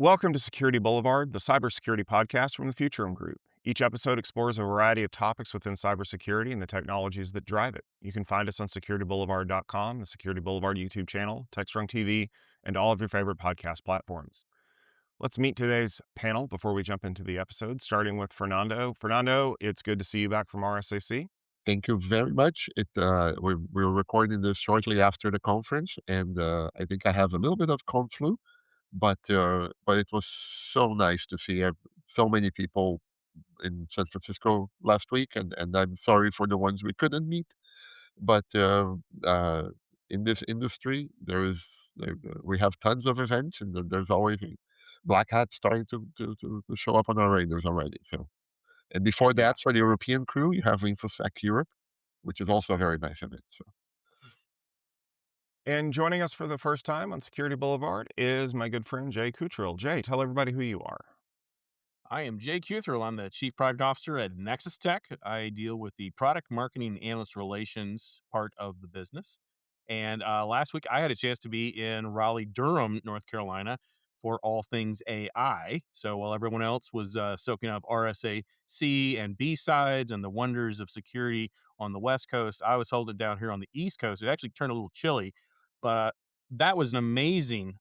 Welcome to Security Boulevard, the cybersecurity podcast from the Futurum Group. Each episode explores a variety of topics within cybersecurity and the technologies that drive it. You can find us on securityboulevard.com, the Security Boulevard YouTube channel, TechStrong TV, and all of your favorite podcast platforms. Let's meet today's panel before we jump into the episode, starting with Fernando. Fernando, it's good to see you back from RSAC. Thank you very much. We're recording this shortly after the conference, and I think I have a little bit of cold flu, but it was so nice to see so many people in San Francisco last week, and I'm sorry for the ones we couldn't meet. But in this industry, we have tons of events, and there's always black hats starting to show up on our radars already. So, and before Yeah. that, for the European crew, you have InfoSec Europe, which is also a very nice event. So And joining us for the first time on Security Boulevard is my good friend Jay Cuthrell. Jay, tell everybody who you are. I am Jay Cuthrell. I'm the Chief Product Officer at Nexus Tech. I deal with the product marketing and analyst relations part of the business. And last week, I had a chance to be in Raleigh, Durham, North Carolina for all things AI. So while everyone else was soaking up RSAC and B sides and the wonders of security on the West Coast, I was holding it down here on the East Coast. It actually turned a little chilly, but that was an amazing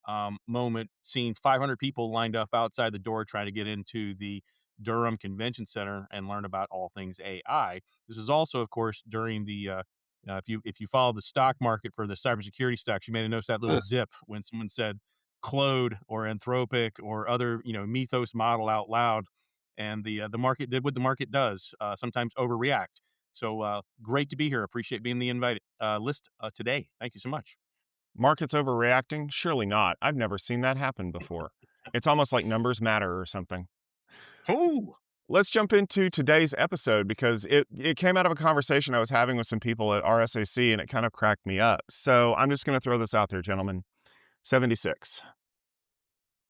moment seeing 500 people lined up outside the door trying to get into the Durham Convention Center and learn about all things AI. This is also, of course, during the if you follow the stock market for the cybersecurity stocks, you may have noticed that little yes, dip when someone said Claude or Anthropic or other Mythos model out loud, and the market did what the market does, sometimes overreact. So great to be here. Appreciate being the invite list today. Thank you so much. Markets overreacting? Surely not. I've never seen that happen before. It's almost like numbers matter or something. Oh, Let's jump into today's episode because it came out of a conversation I was having with some people at RSAC and it kind of cracked me up. So I'm just going to throw this out there, gentlemen. 76.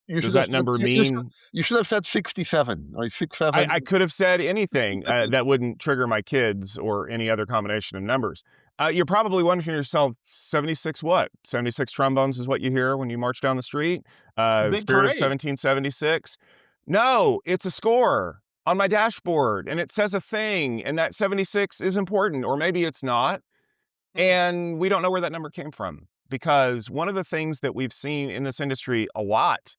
you Does should have that said number mean you should have said 67 or 67. I could have said anything that wouldn't trigger my kids or any other combination of numbers? You're probably wondering to yourself, 76 what? 76 trombones is what you hear when you march down the street? big Spirit of parade. 1776? No, it's a score on my dashboard and it says a thing, and that 76 is important, or maybe it's not. Mhm. And we don't know where that number came from because one of the things that we've seen in this industry a lot,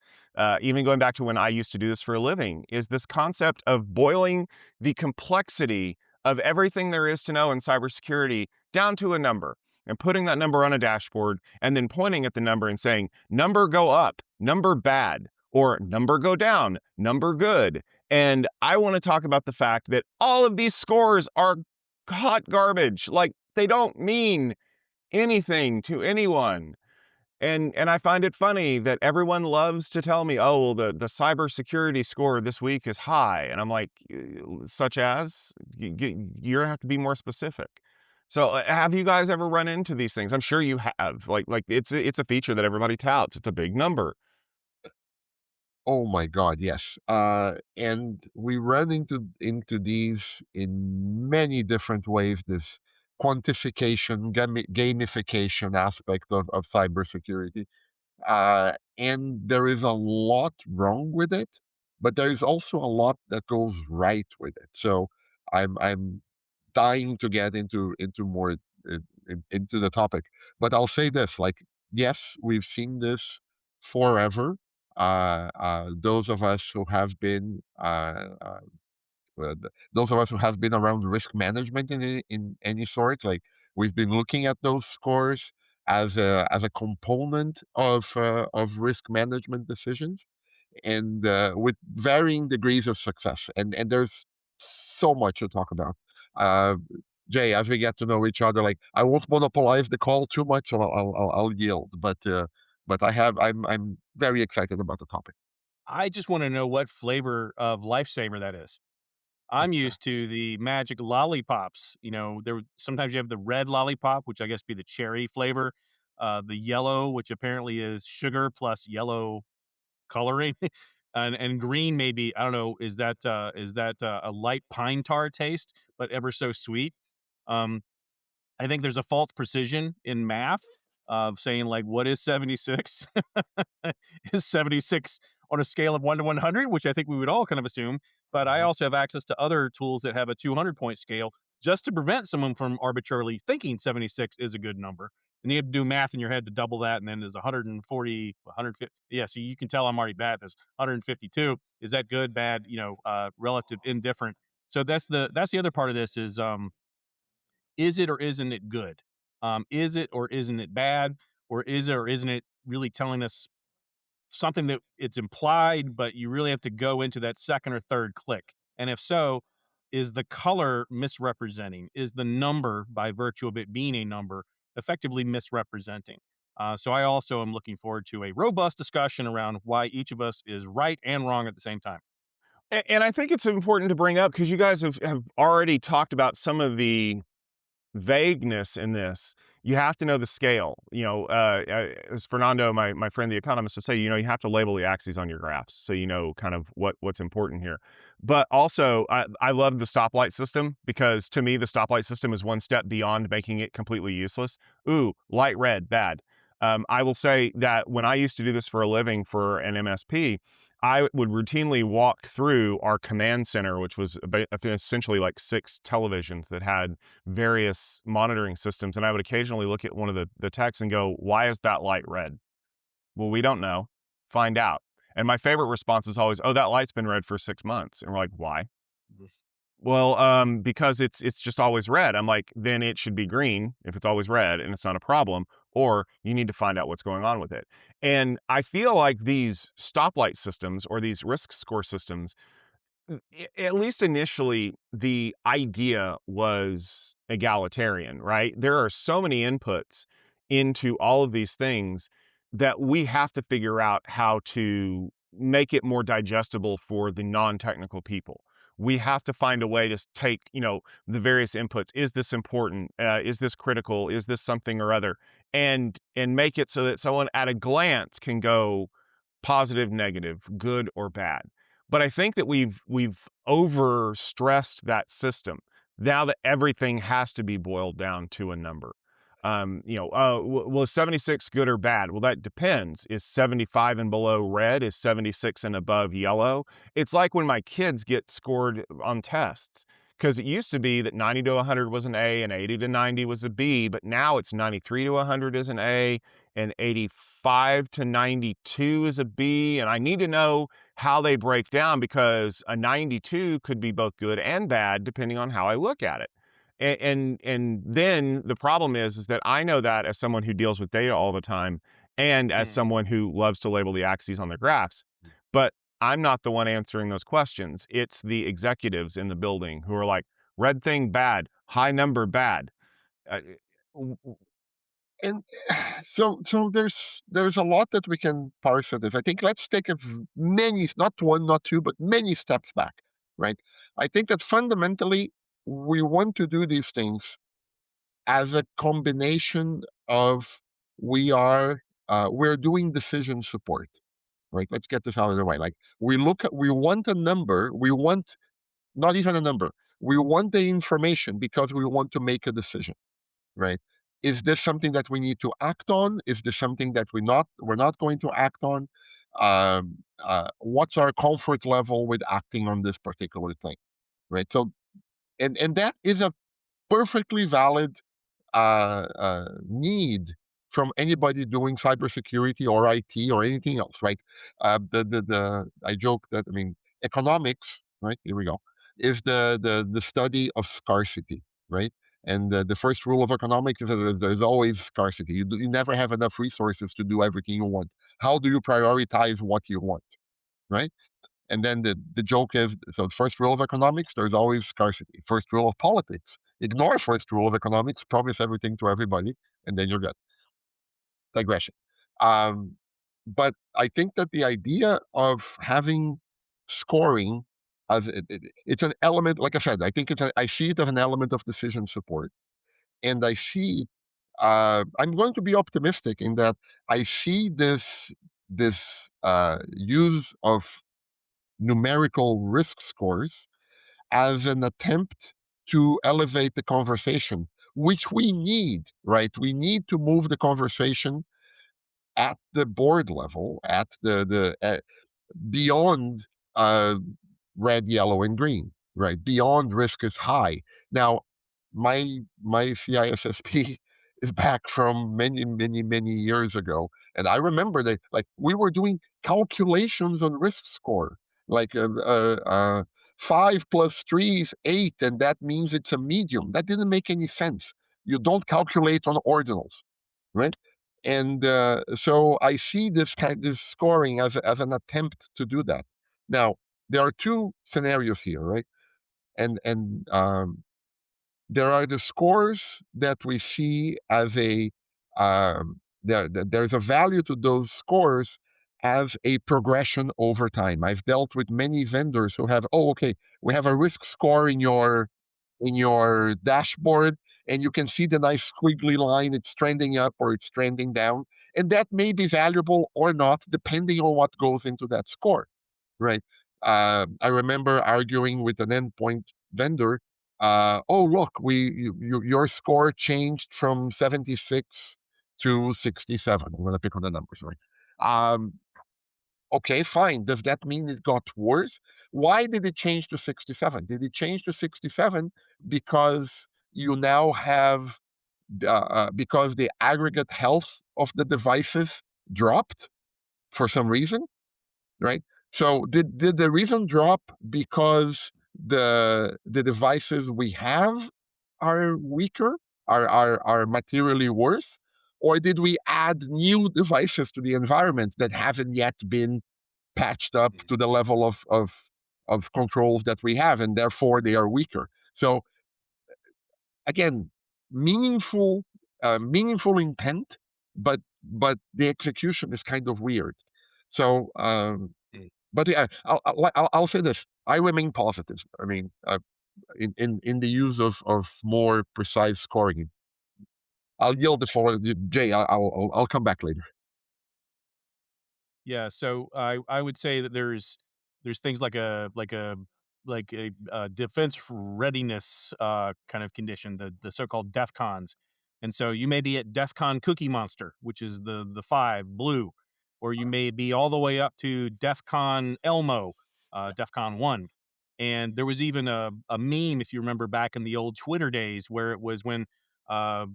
even going back to when I used to do this for a living, is this concept of boiling the complexity of everything there is to know in cybersecurity down to a number and putting that number on a dashboard and then pointing at the number and saying, number go up, number bad, or number go down, number good. And I want to talk about the fact that all of these scores are hot garbage. Like, they don't mean anything to anyone. And I find it funny that everyone loves to tell me, "Oh, well, the cybersecurity score this week is high." And I'm like, "Such as? You're gonna have to be more specific." So, have you guys ever run into these things? I'm sure you have. Like it's a feature that everybody touts. It's a big number. Oh my god, yes. And we run into these in many different ways. This quantification, gamification aspect of cybersecurity. And there is a lot wrong with it, but there is also a lot that goes right with it. So I'm dying to get into more into the topic. But I'll say this: like, yes, we've seen this forever. Those of us who have been those of us who have been around risk management in any sort, like we've been looking at those scores as a component of risk management decisions, and with varying degrees of success. And there's so much to talk about. Uh, Jay, as we get to know each other, like I won't monopolize the call too much, so I'll yield. But I'm very excited about the topic. I just want to know what flavor of lifesaver that is. I'm used to the magic lollipops. Sometimes you have the red lollipop, which I guess be the cherry flavor, the yellow, which apparently is sugar plus yellow coloring, and green maybe I don't know. Is that a light pine tar taste, but ever so sweet? Um, I think there's a false precision in math of saying like, what is 76? Is 76 on a scale of 1 to 100, which I think we would all kind of assume. But I Mhm. also have access to other tools that have a 200-point scale just to prevent someone from arbitrarily thinking 76 is a good number. And you have to do math in your head to double that. And then there's 140, 150. Yeah, so you can tell I'm already bad. There's 152. Is that good, bad, relative, indifferent? So that's the other part of this is it or isn't it good? Is it or isn't it bad? Or is it or isn't it really telling us something that it's implied, but you really have to go into that second or third click? And if so, is the color misrepresenting? Is the number, by virtue of it being a number, effectively misrepresenting? So I also am looking forward to a robust discussion around why each of us is right and wrong at the same time. And I think it's important to bring up because you guys have already talked about some of the vagueness in this. You have to know the scale. As Fernando, my friend, the economist, would say, you have to label the axes on your graphs so you know kind of what's important here. But also, I love the stoplight system because to me, the stoplight system is one step beyond making it completely useless. Ooh, light red, bad. I will say that when I used to do this for a living for an MSP, I would routinely walk through our command center, which was essentially like 6 televisions that had various monitoring systems, and I would occasionally look at one of the texts and go, "Why is that light red?" "Well, we don't know. Find out." And my favorite response is always, "Oh, that light's been red for 6 months." And we're like, "Why?" "Well, because it's just always red." I'm like, "Then it should be green if it's always red and it's not a problem, or you need to find out what's going on with it." And I feel like these stoplight systems or these risk score systems, at least initially, the idea was egalitarian, right? There are so many inputs into all of these things that we have to figure out how to make it more digestible for the non-technical people. We have to find a way to take, the various inputs. Is this important? Is this critical? Is this something or other? And make it so that someone at a glance can go positive, negative, good or bad. But I think that we've overstressed that system now that everything has to be boiled down to a number. Was 76 good or bad? Well, that depends. Is 75 and below red? Is 76 and above yellow? It's like when my kids get scored on tests. Because it used to be that 90 to 100 was an A and 80 to 90 was a B, but now it's 93 to 100 is an A and 85 to 92 is a B. And I need to know how they break down because a 92 could be both good and bad depending on how I look at it. And then the problem is that I know that as someone who deals with data all the time and as Mm. someone who loves to label the axes on their graphs, but I'm not the one answering those questions. It's the executives in the building who are like, red thing bad, high number bad. Uh, w- w- And so there's a lot that we can parse of this. I think let's take many, not one, not two, but many steps back, right? I think that fundamentally we want to do these things as a combination of we're doing decision support, right? Let's get this out of the way. Like we want a number, we want not even a number, we want the information because we want to make a decision, right? Is this something that we need to act on? Is this something that we're not going to act on? What's our comfort level with acting on this particular thing, right? So, and that is a perfectly valid need from anybody doing cybersecurity or IT or anything else, right? The I joke that economics, right? Here we go, is the study of scarcity, right? And the first rule of economics is that there's always scarcity. You never have enough resources to do everything you want. How do you prioritize what you want, right? And then the joke is, so the first rule of economics, there's always scarcity. First rule of politics, ignore first rule of economics, promise everything to everybody, and then you're good. Digression. Um, but I think that the idea of having scoring as it's an element, like I said, I think I see it as an element of decision support. And I see, I'm going to be optimistic in that I see this use of numerical risk scores as an attempt to elevate the conversation, which we need, right? We need to move the conversation at the board level, at beyond uh, red, yellow, and green, right? Beyond risk is high. Now, my CISSP is back from many, many, many years ago, and I remember that like we were doing calculations on risk score, like 5 + 3 is 8, and that means it's a medium. That didn't make any sense. You don't calculate on ordinals, right? And so I see this scoring as an attempt to do that. Now there are two scenarios here, right? And there are the scores that we see as there's a value to those scores as a progression over time. I've dealt with many vendors who have, oh, okay, we have a risk score in your dashboard, and you can see the nice squiggly line. It's trending up or it's trending down, and that may be valuable or not, depending on what goes into that score, right? I remember arguing with an endpoint vendor. Oh, look, your score changed from 76 to 67. I'm going to pick on the numbers, right? Um, okay, fine. Does that mean it got worse? Why did it change to 67? Did it change to 67 because you now have, because the aggregate health of the devices dropped for some reason, right? So did the reason drop because the devices we have are weaker, are materially worse, or did we add new devices to the environment that haven't yet been patched up to the level of controls that we have, and therefore they are weaker? So again, meaningful meaningful intent, but the execution is kind of weird. So but yeah, I'll say this: I remain positive. I mean, in the use of more precise scoring. I'll yield the floor to Jay. I'll come back later. Yeah, so I would say that there's things like a defense readiness kind of condition, the so-called DEFCONs, and so you may be at DEFCON Cookie Monster, which is the 5 blue, or you may be all the way up to DEFCON Elmo, DEFCON 1, and there was even a meme, if you remember back in the old Twitter days, where it was when uh,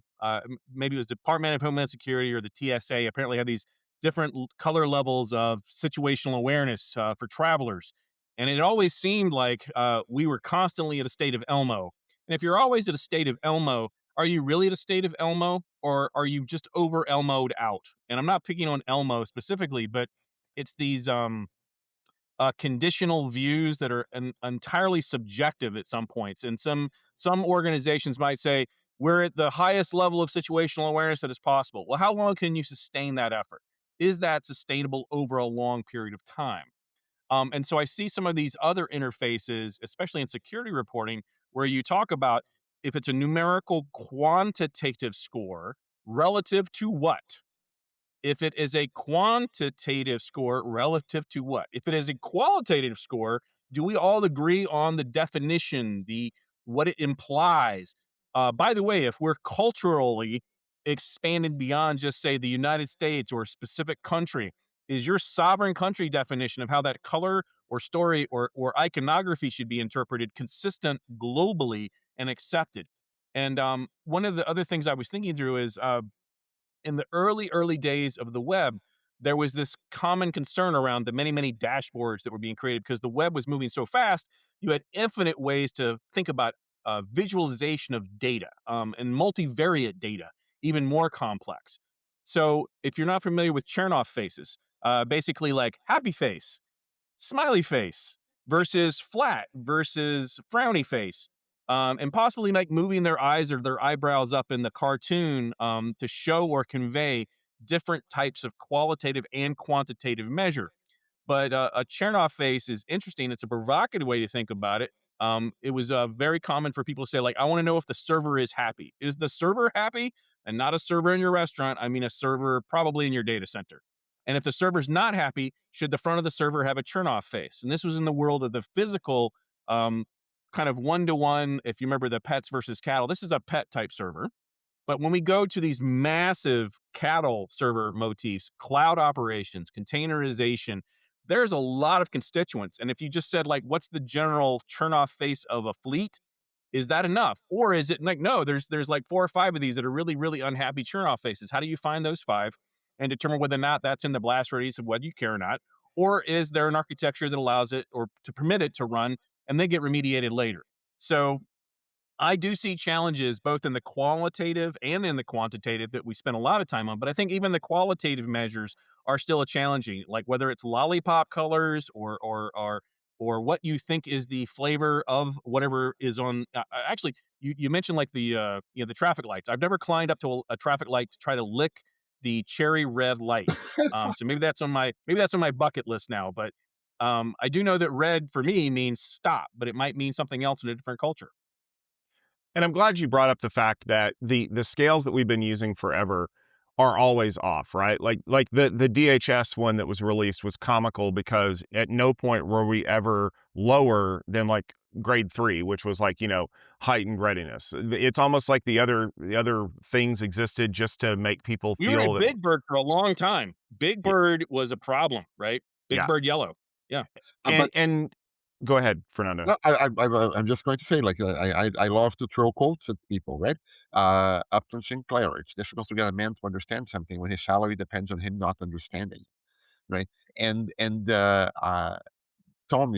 maybe it was Department of Homeland Security or the TSA apparently had these different color levels of situational awareness for travelers. And it always seemed like we were constantly at a state of Elmo. And if you're always at a state of Elmo, are you really at a state of Elmo, or are you just over Elmoed out? And I'm not picking on Elmo specifically, but it's these conditional views that are entirely subjective at some points. And some organizations might say we're at the highest level of situational awareness that is possible. Well, how long can you sustain that effort? Is that sustainable over a long period of time? And so I see some of these other interfaces, especially in security reporting, where you talk about if it's a numerical quantitative score relative to what? If it is a quantitative score relative to what? If it is a qualitative score, do we all agree on the definition, the what it implies? By the way, if we're culturally expanded beyond just say the United States or a specific country, is your sovereign country definition of how that color or story or iconography should be interpreted consistent globally and accepted? And one of the other things I was thinking through is in the early days of the web, there was this common concern around the many dashboards that were being created because the web was moving so fast. You had infinite ways to think about visualization of data and multivariate data, even more complex. So, if you're not familiar with Chernoff faces, basically like happy face, smiley face versus flat versus frowny face. And possibly like moving their eyes or their eyebrows up in the cartoon to show or convey different types of qualitative and quantitative measure. But a Chernoff face is interesting. It's a provocative way to think about it. It was very common for people to say, like, I want to know if the server is happy. Is the server happy? And not a server in your restaurant. I mean, a server probably in your data center. And if the server's not happy, should the front of the server have a Chernoff face? And this was in the world of the physical um, kind of one to one. If you remember the pets versus cattle, this is a pet type server. But when we go to these massive cattle server motifs, cloud operations, containerization, there's a lot of constituents. And if you just said, like, what's the general turn off face of a fleet? Is that enough? Or is it like, no, there's like 4 or 5 of these that are really, really unhappy turn off faces. How do you find those 5 and determine whether or not that's in the blast radius of whether you care or not? Or is there an architecture that allows it or to permit it to run and then get remediated later? So I do see challenges both in the qualitative and in the quantitative that we spend a lot of time on, but I think even the qualitative measures are still a challenging, like whether it's lollipop colors or what you think is the flavor of whatever is on. Actually, you mentioned like the traffic lights. I've never climbed up to a traffic light to try to lick the cherry red light. So maybe that's on my bucket list now. But I do know that red for me means stop, but it might mean something else in a different culture. And I'm glad you brought up the fact that the scales that we've been using forever are always off, right? Like the DHS one that was released was comical because at no point were we ever lower than like grade 3, which was like, heightened readiness. It's almost like the other things existed just to make people We were a feel that, Big Bird for a long time. Big yeah, Bird was a problem, right? Big yeah. Bird yellow. Yeah. And But and go ahead, Fernando. no, I'm just going to say, like, I love to throw quotes at people, right? Upton Sinclair, it's difficult to get a man to understand something when his salary depends on him not understanding, right? And Tom,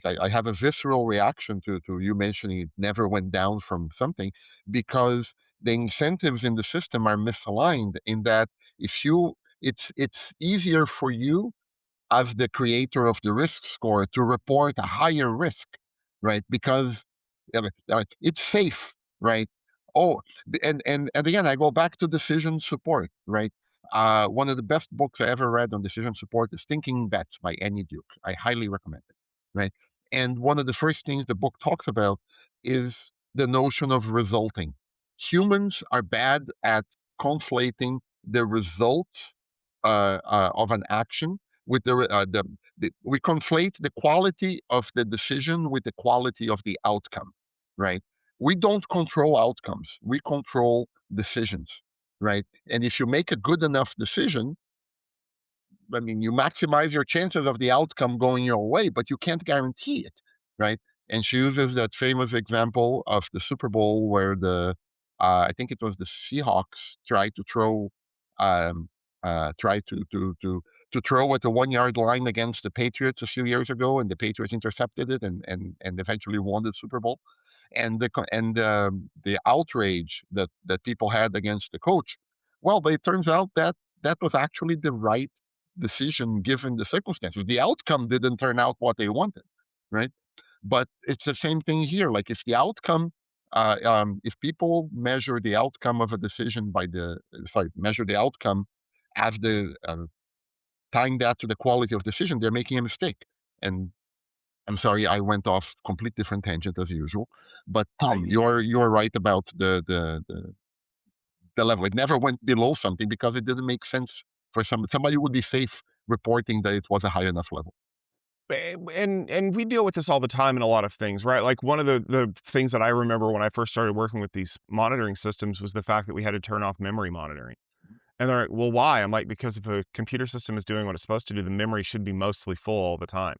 I have a visceral reaction to you mentioning it never went down from something because the incentives in the system are misaligned in that if you it's easier for you as the creator of the risk score to report a higher risk, right? Because it's safe, right? Oh, and again, I go back to decision support, right? One of the best books I ever read on decision support is Thinking Bets by Annie Duke. I highly recommend it, right? And one of the first things the book talks about is the notion of resulting. Humans are bad at conflating the results of an action with we conflate the quality of the decision with the quality of the outcome, right? We don't control outcomes, we control decisions, right? And if you make a good enough decision, I mean, you maximize your chances of the outcome going your way, but you can't guarantee it, right? And she uses that famous example of the Super Bowl where I think it was the Seahawks tried to throw, um, try to throw at the 1 yard line against the Patriots a few years ago, and the Patriots intercepted it and eventually won the Super Bowl. And the outrage that people had against the coach. Well, but it turns out that that was actually the right decision given the circumstances. The outcome didn't turn out what they wanted, right? But it's the same thing here. Like if people measure the outcome of a decision measure the outcome as the tying that to the quality of decision, they're making a mistake. And I'm sorry, I went off complete different tangent as usual. But Tom, I you're right about the level. It never went below something because it didn't make sense for somebody would be safe reporting that it was a high enough level. And we deal with this all the time in a lot of things, right? Like one of the things that I remember when I first started working with these monitoring systems was the fact that we had to turn off memory monitoring. And they're like, "Well, why?" I'm like, "Because if a computer system is doing what it's supposed to do, the memory should be mostly full all the time."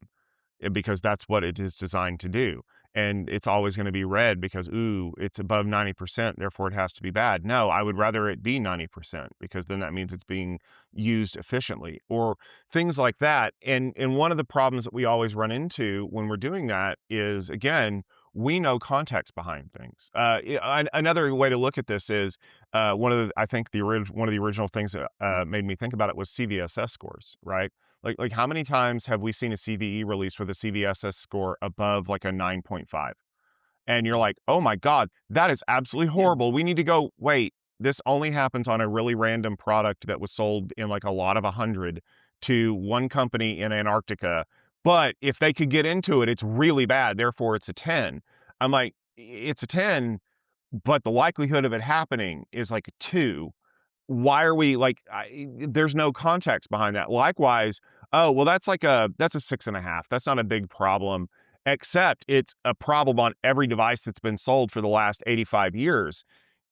Because that's what it is designed to do. And it's always going to be red because, ooh, it's above 90%, therefore it has to be bad. No, I would rather it be 90% because then that means it's being used efficiently or things like that. And one of the problems that we always run into when we're doing that is, again, we know context behind things. Another way to look at this is I think one of the original things that made me think about it was CVSS scores, right? Like how many times have we seen a CVE release with a CVSS score above like a 9.5? And you're like, "Oh my God, that is absolutely yeah. horrible. We need to go, wait, this only happens on a really random product that was sold in like a lot of 100 to one company in Antarctica. But if they could get into it, it's really bad. Therefore, it's a 10." I'm like, it's a 10, but the likelihood of it happening is like a 2. Why are we like, there's no context behind that. Likewise, oh, well, that's a 6.5. That's not a big problem, except it's a problem on every device that's been sold for the last 85 years.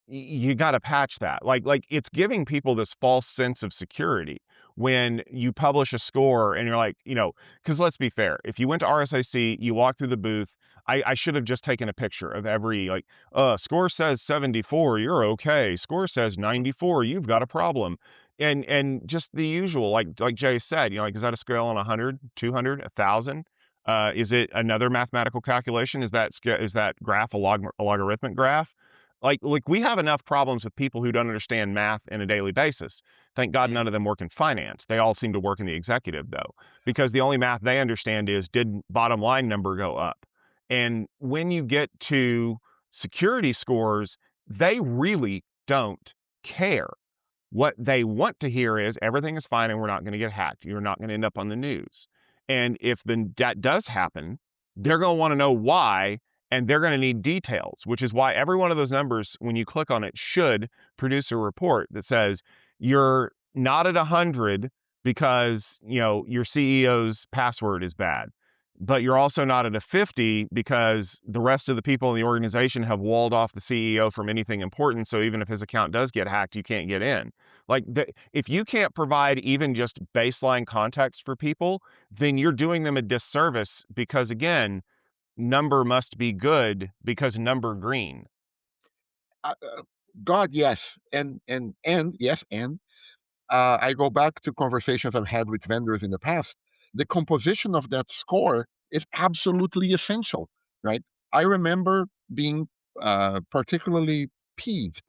You got to patch that. Like it's giving people this false sense of security when you publish a score and you're like, because let's be fair, if you went to RSAC, you walk through the booth, I should have just taken a picture of every, like, score says 74, you're okay. Score says 94, you've got a problem. And just the usual, like Jay said, like, is that a scale on 100, 200, 1,000? Is it another mathematical calculation? Is that graph a logarithmic graph? Like we have enough problems with people who don't understand math in a daily basis. Thank God Mhm. none of them work in finance. They all seem to work in the executive though, because the only math they understand is, did bottom line number go up? And when you get to security scores, they really don't care. What they want to hear is everything is fine and we're not going to get hacked. You're not going to end up on the news. And if that does happen, they're going to want to know why, and they're going to need details, which is why every one of those numbers, when you click on it, should produce a report that says you're not at 100 because, your CEO's password is bad. But you're also not at a 50 because the rest of the people in the organization have walled off the CEO from anything important. So even if his account does get hacked, you can't get in. If you can't provide even just baseline context for people, then you're doing them a disservice because, again, number must be good because number green. God, yes, and yes, and I go back to conversations I've had with vendors in the past. The composition of that score is absolutely essential, right? I remember being particularly peeved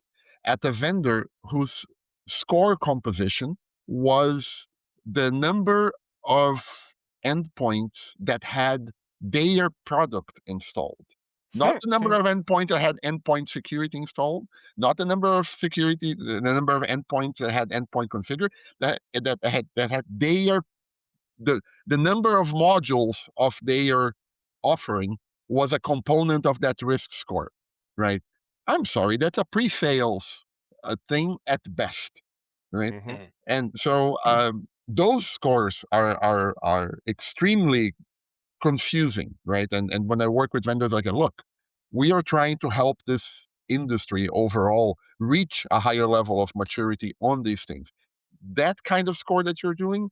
at a vendor whose score composition was the number of endpoints that had their product installed. Not the number of endpoints that had endpoint security installed, not the number of endpoints that had endpoint configured, that had their the number of modules of their offering was a component of that risk score, right? I'm sorry, that's a pre-sales thing at best, right? Mhm. Mhm. And so those scores are extremely confusing, right? And when I work with vendors, I go, look, we are trying to help this industry overall reach a higher level of maturity on these things. That kind of score that you're doing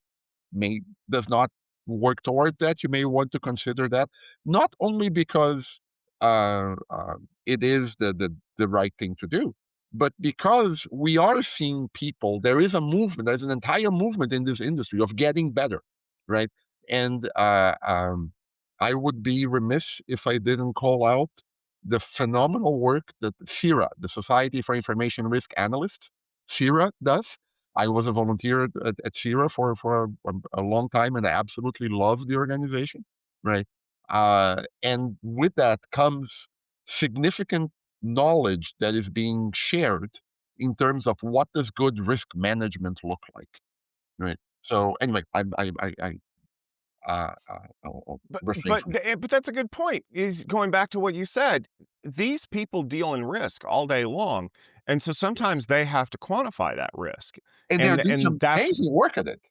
may does not work toward that. You may want to consider that, not only because it is the right thing to do, but because we are seeing people. There is a movement. There's an entire movement in this industry of getting better, right? And I would be remiss if I didn't call out the phenomenal work that CIRA, the Society for Information Risk Analysts, CIRA does. I was a volunteer at CIRA for a long time, and I absolutely love the organization, right? And with that comes significant knowledge that is being shared in terms of what does good risk management look like, right? So anyway, I'll refrain from that. But that's a good point. Is going back to what you said. These people deal in risk all day long, and so Yes, sometimes they have to quantify that risk, and they're and doing and that's amazing work at it.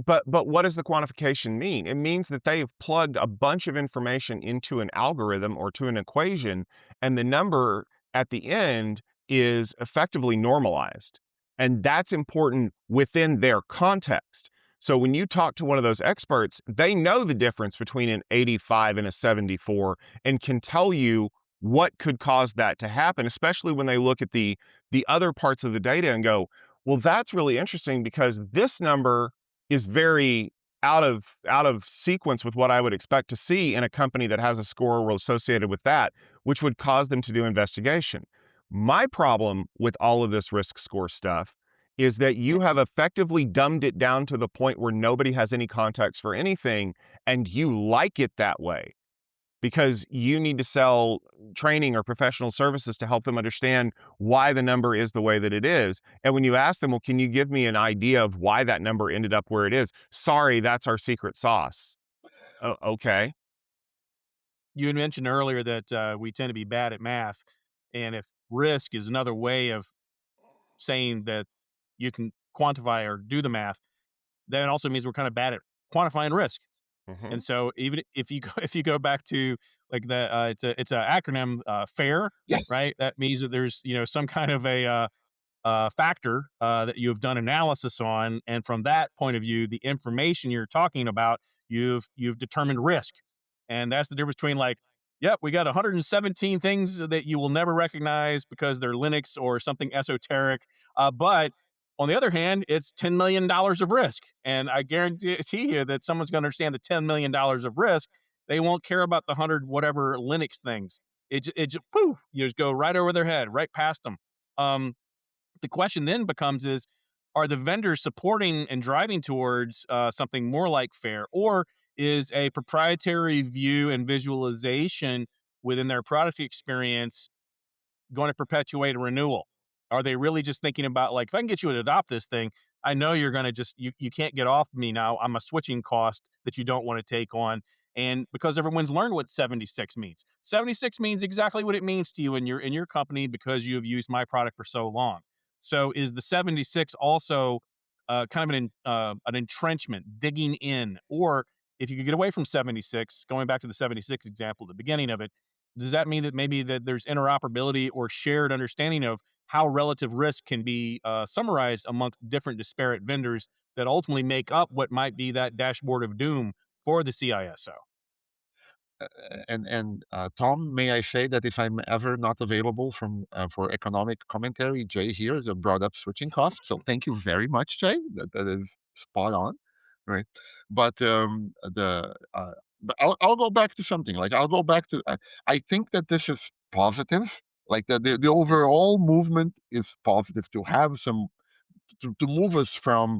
but what does the quantification mean? It means that they have plugged a bunch of information into an algorithm or to an equation, and the number at the end is effectively normalized. And that's important within their context. So when you talk to one of those experts, they know the difference between an 85 and a 74 and can tell you what could cause that to happen, especially when they look at the other parts of the data and go, well, that's really interesting because this number is very out of sequence with what I would expect to see in a company that has a score associated with that, which would cause them to do investigation. My problem with all of this risk score stuff is that you have effectively dumbed it down to the point where nobody has any context for anything, and you like it that way because you need to sell training or professional services to help them understand why the number is the way that it is. And when you ask them, well, can you give me an idea of why that number ended up where it is? Sorry, that's our secret sauce. Oh, okay. You had mentioned earlier that we tend to be bad at math, and if risk is another way of saying that you can quantify or do the math, then it also means we're kind of bad at quantifying risk. And Hmm. so even if you go if you go back to like the it's a acronym FAIR, Yes, right? That means that there's some kind of a factor that you have done analysis on, and from that point of view, the information you're talking about, you've determined risk, and that's the difference between like, yep, we got 117 things that you will never recognize because they're Linux or something esoteric, but on the other hand, it's $10 million of risk, and I guarantee you that someone's going to understand the $10 million of risk. They won't care about the 100 whatever Linux things. It just poof, you just go right over their head, right past them. Um, the question then becomes is, are the vendors supporting and driving towards something more like fair, or is a proprietary view and visualization within their product experience going to perpetuate a renewal? Are they really just thinking about like, if I can get you to adopt this thing, I know you're going to just you can't get off me now. I'm a switching cost that you don't want to take on. And because everyone's learned what 76 means. 76 means exactly what it means to you in your company because you have used my product for so long. So is the 76 also kind of an entrenchment, digging in, or if you could get away from 76, going back to the 76 example at the beginning of it, does that mean that maybe that there's interoperability or shared understanding of how relative risk can be summarized amongst different disparate vendors that ultimately make up what might be that dashboard of doom for the CISO? And Tom, may I say that if I'm ever not available from for economic commentary, Jay here has brought up switching costs. So thank you very much, Jay. That is spot on, right? But but I'll go back to something. Like I'll go back to. I think that this is positive. Like the overall movement is positive to have some to move us uh,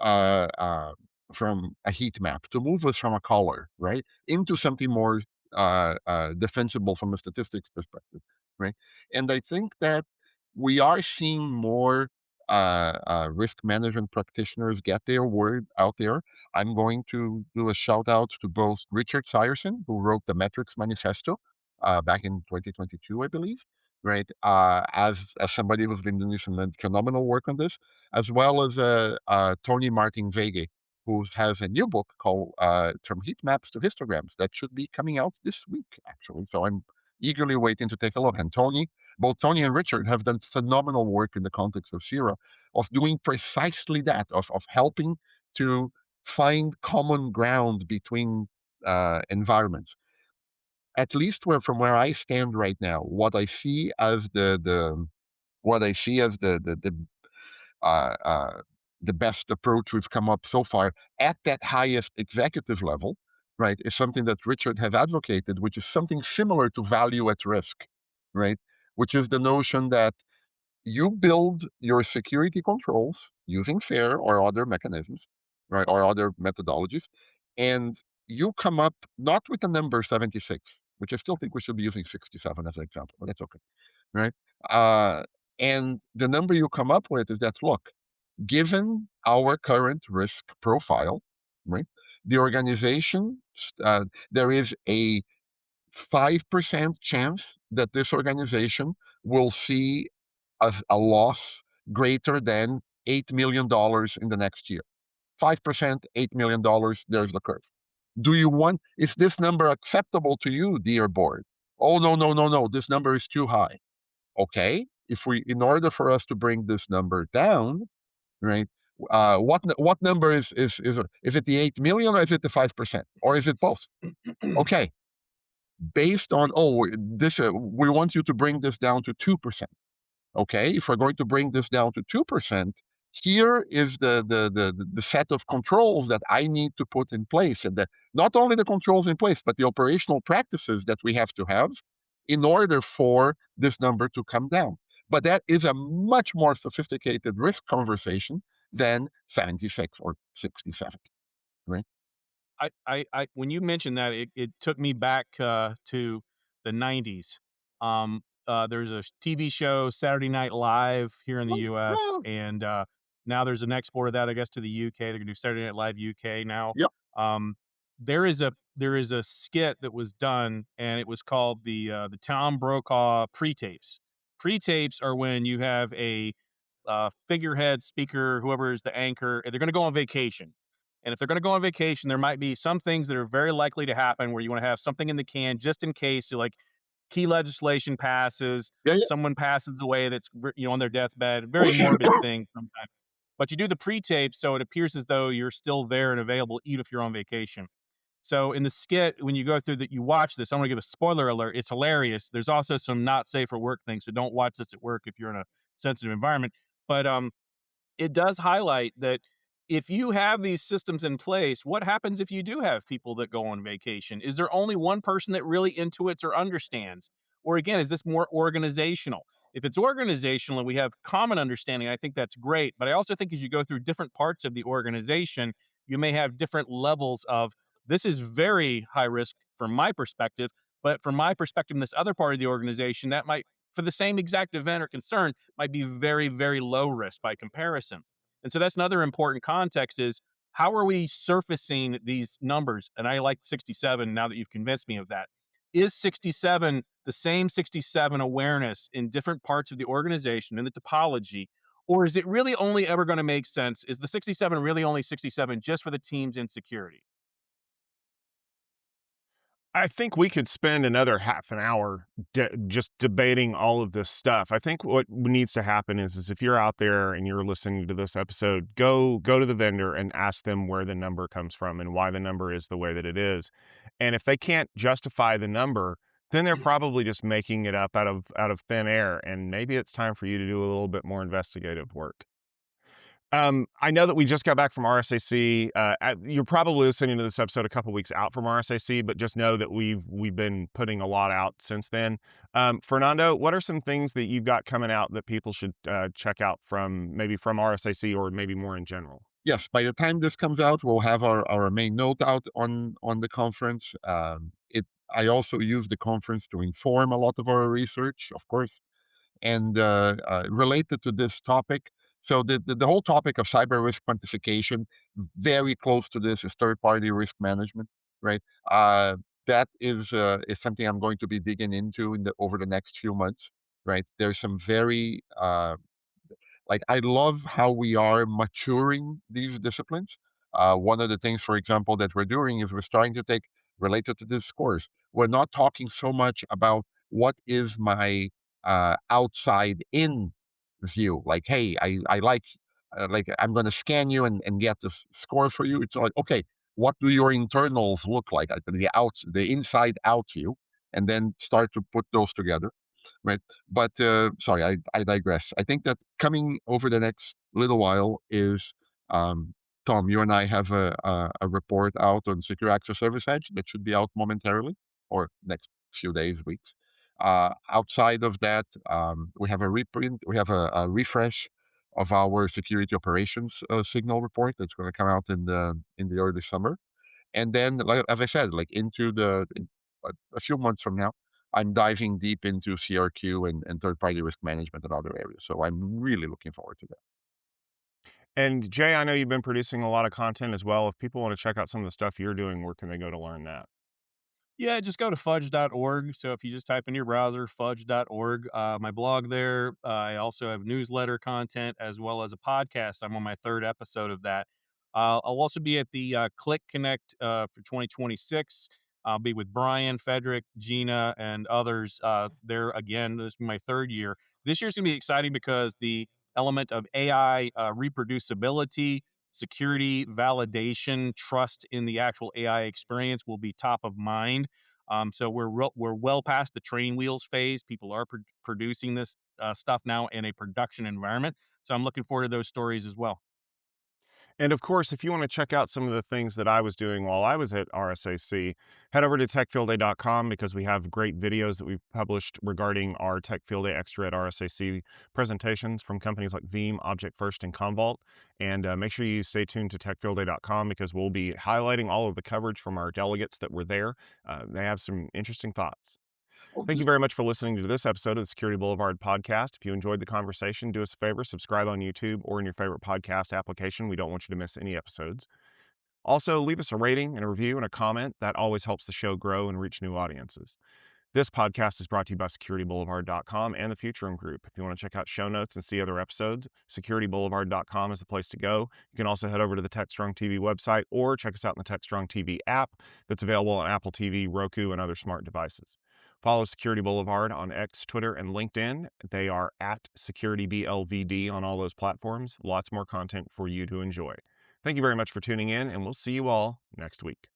uh, from a heat map, to move us from a color, right, into something more defensible from a statistics perspective, right? And I think that we are seeing more risk management practitioners get their word out there. I'm going to do a shout out to both Richard Sierson, who wrote the Metrics Manifesto back in 2022, I believe, right? As somebody who's been doing some phenomenal work on this, as well as Tony Martin Vege, who has a new book called From Heat Maps to Histograms that should be coming out this week, actually. So I'm eagerly waiting to take a look. And both Tony and Richard have done phenomenal work in the context of Sierra of doing precisely that, of helping to find common ground between environments. At least from where I stand right now, what I see as uh, uh, the best approach we've come up so far at that highest executive level, right, is something that Richard have advocated, which is something similar to value at risk, right? Which is the notion that you build your security controls using FAIR or other mechanisms, right, or other methodologies, and you come up not with the number 76, which I still think we should be using 67 as an example, but that's okay, right? Uh, and the number you come up with is that, look, given our current risk profile, right, the organization, there is a 5% chance that this organization will see a loss greater than $8 million in the next year. 5%, $8 million, there's the curve. Is this number acceptable to you, dear board? Oh, no, no, no, no, this number is too high. Okay, in order for us to bring this number down, right? What number is it the 8 million or is it the 5% or is it both? Okay, based on this we want you to bring this down to 2%. Okay, if we're going to bring this down to 2%, here is the set of controls that I need to put in place, and not only the controls in place, but the operational practices that we have to have in order for this number to come down. But that is a much more sophisticated risk conversation than 76 or 67, right? When you mentioned that, it took me back to the '90s. There's a TV show, Saturday Night Live, here in the Oh, U.S., yeah. and now there's an export of that, I guess, to the UK. They're gonna do Saturday Night Live UK now. Yep. Um, there is a skit that was done, and it was called the Tom Brokaw pre-tapes. Pre-tapes are when you have a figurehead speaker, whoever is the anchor, and they're going to go on vacation. And if they're going to go on vacation, there might be some things that are very likely to happen where you want to have something in the can just in case. You're like, key legislation passes, Yeah, yeah. someone passes away that's on their deathbed, very morbid thing sometimes. But you do the pre-tape so it appears as though you're still there and available even if you're on vacation. So in the skit, when you go through that, you watch this. I'm going to give a spoiler alert. It's hilarious. There's also some not safe for work things, so don't watch this at work if you're in a sensitive environment. But it does highlight that if you have these systems in place, what happens if you do have people that go on vacation? Is there only one person that really intuits or understands? Or again, is this more organizational? If it's organizational and we have common understanding, I think that's great. But I also think as you go through different parts of the organization, you may have different levels of this is very high risk from my perspective. But from my perspective, in this other part of the organization, that might, for the same exact event or concern, might be very, very low risk by comparison. And so that's another important context is how are we surfacing these numbers? And I like 67 now that you've convinced me of that. Is 67 the same 67 awareness in different parts of the organization in the topology? Or is it really only ever going to make sense? Is the 67 really only 67 just for the teams in security? I think we could spend another half an hour just debating all of this stuff. I think what needs to happen is if you're out there and you're listening to this episode, go to the vendor and ask them where the number comes from and why the number is the way that it is. And if they can't justify the number, then they're probably just making it up out of thin air. And maybe it's time for you to do a little bit more investigative work. I know that we just got back from RSAC. You're probably listening to this episode a couple weeks out from RSAC, but just know that we've been putting a lot out since then. Fernando, what are some things that you've got coming out that people should check out from maybe from RSAC or maybe more in general? Yes, by the time this comes out, we'll have our main note out on the conference. I also use the conference to inform a lot of our research, of course, and related to this topic. So the whole topic of cyber risk quantification, very close to this, is third party risk management, right? That is something I'm going to be digging into over the next few months, right? There's some very like, I love how we are maturing these disciplines. One of the things, for example, that we're doing is we're starting to take related to the scores. We're not talking so much about what is my outside in view. Like, hey, I like I'm going to scan you and get the score for you. It's like, okay, what do your internals look like? The inside out view, and then start to put those together, right? But sorry, I digress. I think that coming over the next little while is Tom. You and I have a report out on Secure Access Service Edge that should be out momentarily or next few days, weeks. Outside of that, we have a reprint. We have a refresh of our security operations signal report that's going to come out in the early summer. And then, like as I said, like a few months from now, I'm diving deep into CRQ and third party risk management and other areas. So I'm really looking forward to that. And Jay, I know you've been producing a lot of content as well. If people want to check out some of the stuff you're doing, where can they go to learn that? Yeah, just go to fudge.org. So if you just type in your browser, fudge.org, my blog there. I also have newsletter content as well as a podcast. I'm on my third episode of that. I'll also be at the Click Connect for 2026. I'll be with Brian, Frederick, Gina, and others there again. This is my third year. This year's going to be exciting because the element of AI reproducibility, security, validation, trust in the actual AI experience will be top of mind. So we're well past the training wheels phase. People are producing this stuff now in a production environment. So I'm looking forward to those stories as well. And of course, if you want to check out some of the things that I was doing while I was at RSAC, head over to techfieldday.com because we have great videos that we've published regarding our Tech Field Day Extra at RSAC presentations from companies like Veeam, Object First, and Commvault. And make sure you stay tuned to techfieldday.com because we'll be highlighting all of the coverage from our delegates that were there. They have some interesting thoughts. Oh, Thank you just very much for listening to this episode of the Security Boulevard podcast. If you enjoyed the conversation, do us a favor, subscribe on YouTube or in your favorite podcast application. We don't want you to miss any episodes. Also, leave us a rating and a review and a comment. That always helps the show grow and reach new audiences. This podcast is brought to you by securityboulevard.com and the Futurum Group. If you want to check out show notes and see other episodes, securityboulevard.com is the place to go. You can also head over to the TechStrong TV website or check us out in the TechStrong TV app that's available on Apple TV, Roku, and other smart devices. Follow Security Boulevard on X, Twitter, and LinkedIn. They are at SecurityBLVD on all those platforms. Lots more content for you to enjoy. Thank you very much for tuning in, and we'll see you all next week.